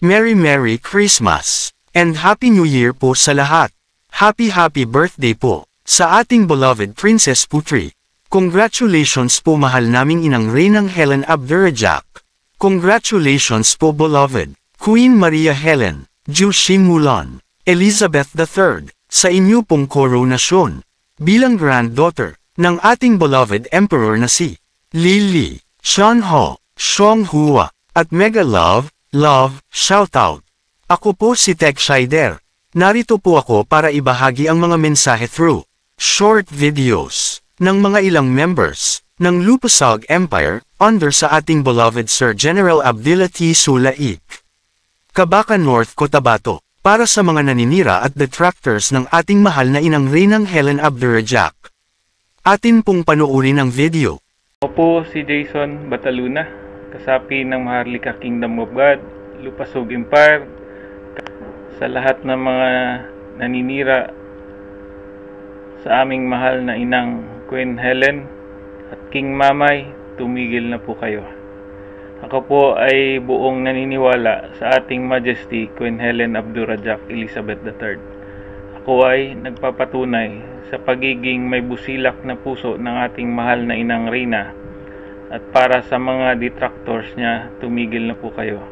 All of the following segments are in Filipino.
Merry Christmas! And Happy New Year po sa lahat! Happy birthday po sa ating beloved Princess Putri! Congratulations po mahal naming inang Reynang Helen Abdurrahjak! Congratulations po beloved Queen Maria Helen, Ju Shimulan, Elizabeth III, sa inyo pong koronasyon, bilang granddaughter ng ating beloved Emperor na si Lily, Shanho, Xianghua, at Mega Love, shoutout. Ako po si Tech Shider. Narito po ako para ibahagi ang mga mensahe through short videos ng mga ilang members ng Lupasag Empire under sa ating beloved Sir General Abdillah T. Sulaik. Kabakan North Cotabato, para sa mga naninira at detractors ng ating mahal na inang Reynang Helen Abdurrahjak. Atin pong panuorin ang video. Ako po si Jason Bataluna, kasapi ng Maharlika Kingdom of God, Lupasog Empire. Sa lahat ng mga naninira sa aming mahal na inang Queen Helen at King Mamay, tumigil na po kayo. Ako po ay buong naniniwala sa ating Majesty Queen Helen Abdurrahjak Elizabeth III. Ako ay nagpapatunay sa pagiging may busilak na puso ng ating mahal na inang Reyna, at para sa mga detractors niya, tumigil na po kayo.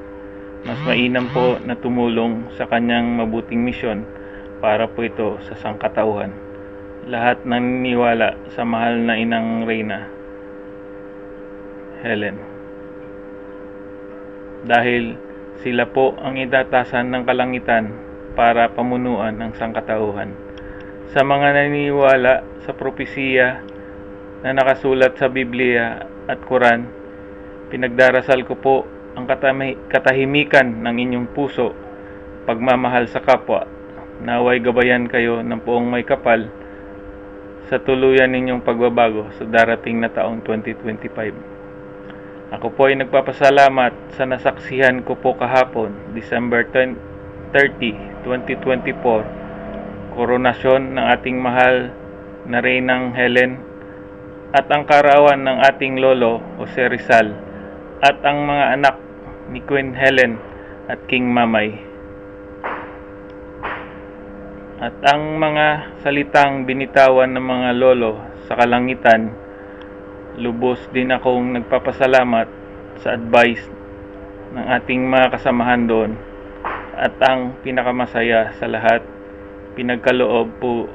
Mas mainam po na tumulong sa kanyang mabuting misyon para po ito sa sangkatauhan. Lahat naniniwala sa mahal na inang Reyna Helen, dahil sila po ang itatasan ng kalangitan para pamunuan ang sangkatauhan. Sa mga naniniwala sa propesiya na nakasulat sa Biblia at Quran, pinagdarasal ko po ang katahimikan ng inyong puso, pagmamahal sa kapwa. Naway gabayan kayo ng poong may kapal sa tuluyan ninyong pagbabago sa darating na taong 2025. Ako po ay nagpapasalamat sa nasaksihan ko po kahapon, December 30, 2024, koronasyon ng ating mahal na Reynang Helen at ang karawan ng ating lolo Jose Rizal at ang mga anak ni Queen Helen at King Mamay. At ang mga salitang binitawan ng mga lolo sa kalangitan, lubos din akong nagpapasalamat sa advice ng ating mga kasamahan doon. At ang pinakamasaya sa lahat, pinagkaloob po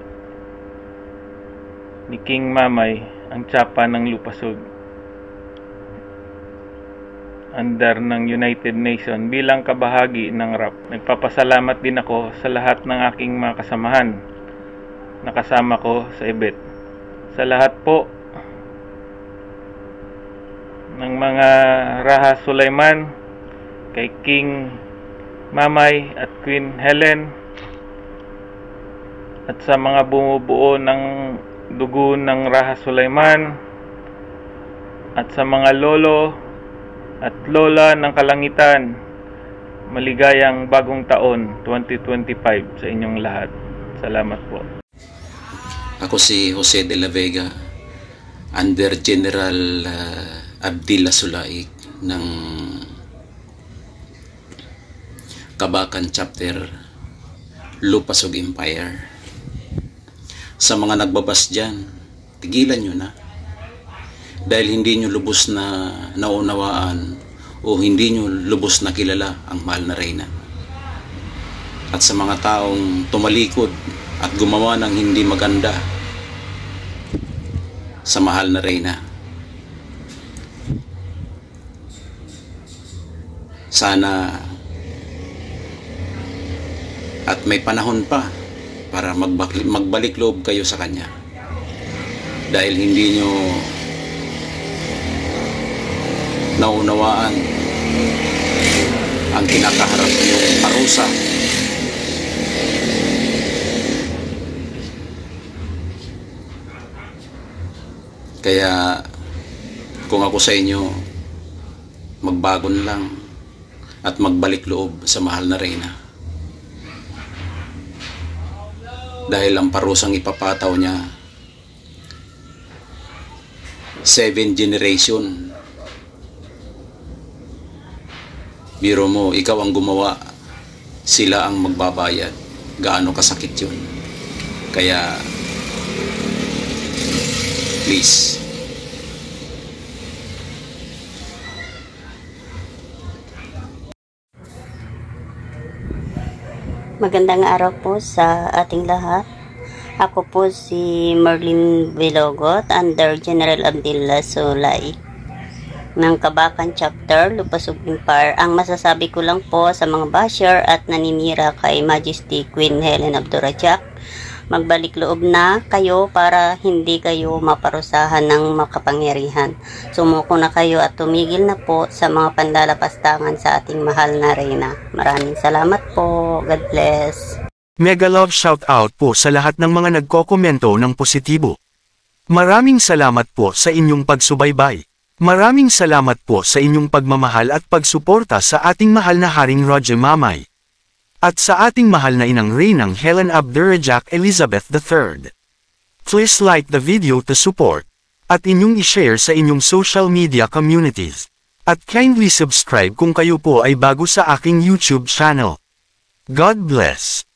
ni King Mamay ang tsapa ng Lupasog under ng United Nations bilang kabahagi ng RAP. Nagpapasalamat din ako sa lahat ng aking mga kasamahan na kasama ko sa event. Sa lahat po ng mga Raha Sulaiman, kay King Mamay at Queen Helen, at sa mga bumubuo ng dugo ng Raha Sulaiman, at sa mga lolo at lola ng kalangitan, maligayang bagong taon 2025 sa inyong lahat. Salamat po. Ako si Jose de la Vega, under General Abdillah Sulaik ng Kabakan Chapter Lupasog Empire. Sa mga nagbabas dyan, tigilan nyo na. Dahil hindi nyo lubos na naunawaan o hindi nyo lubos na kilala ang mahal na Reyna. At sa mga taong tumalikod at gumawa ng hindi maganda sa mahal na Reyna, sana at may panahon pa para magbalik loob kayo sa kanya, dahil hindi nyo naunawaan ang kinakaharap niyong parusa. Kaya kung ako sa inyo, magbagon lang at magbalik loob sa mahal na Reyna, dahil ang parusang ipapataw niya 7 generation Biro mo, ikaw ang gumawa, sila ang magbabayad. Gaano kasakit yun. Kaya, please. Magandang araw po sa ating lahat. Ako po si Merlin Bilogot under General Abdillah Solay ng Kabakan Chapter, Lupasug Empire. Ang masasabi ko lang po sa mga basher at naninira kay Majesty Queen Helen Abdurrahman, magbalik loob na kayo para hindi kayo maparusahan ng makapangyarihan. Sumuko na kayo at tumigil na po sa mga pandalapastangan sa ating mahal na reyna. Maraming salamat po. God bless. Mega love shout out po sa lahat ng mga nagkokomento ng positibo. Maraming salamat po sa inyong pagsubaybay. Maraming salamat po sa inyong pagmamahal at pagsuporta sa ating mahal na Haring Roger Mamay. At sa ating mahal na inang reynang Helen Abdurrahman Elizabeth III. Please like the video to support, at inyong i-share sa inyong social media communities. At kindly subscribe kung kayo po ay bago sa aking YouTube channel. God bless.